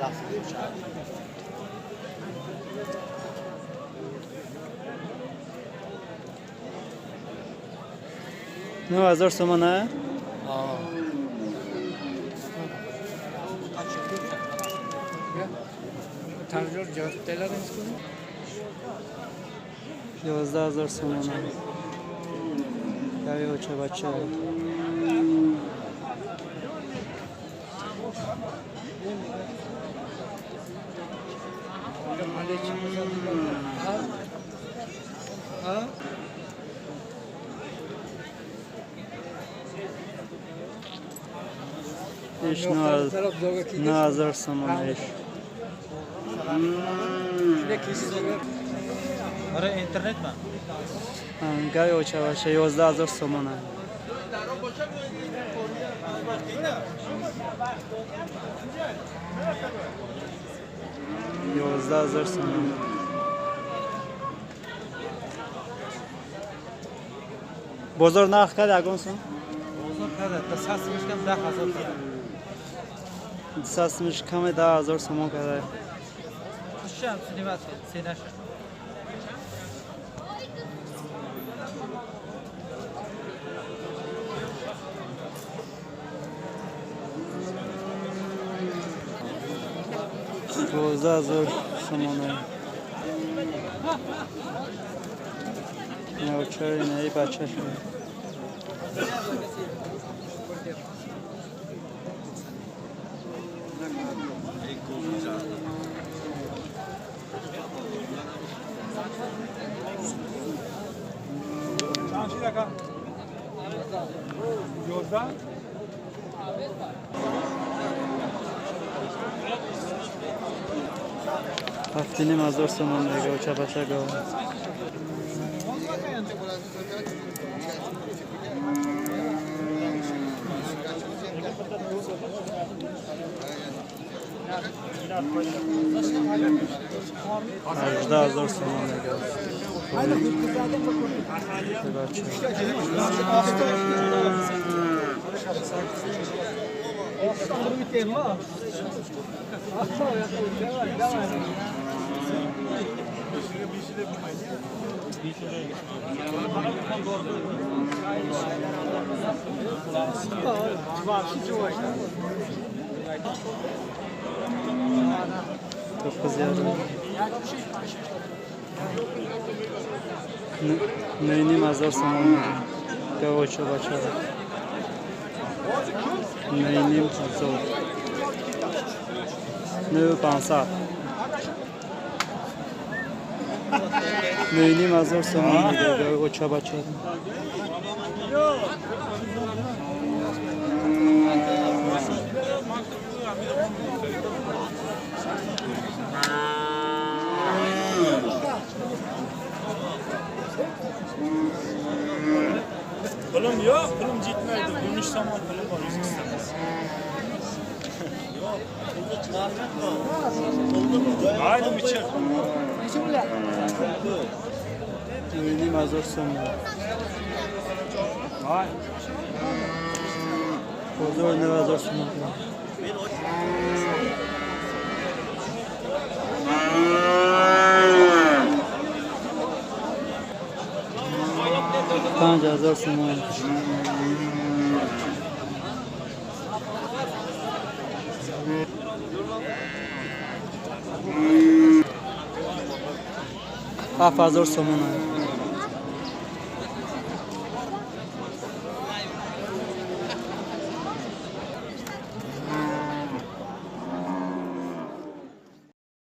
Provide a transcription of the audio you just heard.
نه هزار تومانه؟ ترجمه جواب دلار می‌کنی؟ 11,000 تومانه. یا چه بچه؟ ایش 9,000 تومانه ایش. آره اینترنت من گاهی چه باشه 11,000 تومانه. 11,000 تومانه. بازار نرخ کرد اگه سون؟ بازار کرده دستش کم 10,000 کرده. دستش کم 10,000 تومان کرده. شام سینما سیناش. $12,000 تومانه. نه چرا اینه بچه شده. هفتینیم هزار تومان دیگه و چه بچه گاه. هجده هزار تومان دیگه. Çok ziyade. Neynim azar samanı. Gavoça başa. Neynim azar. Ne pansa. Neynim azar samanı. Gavoça başa. Pulum yok, pulum gitmedi. Gümüş saman pulum var, yüz istemez. Haydi biçer. Neynim azar samanı. Hay. Bozor ne azar samanı. 5,000 تومان. $7,000 تومان.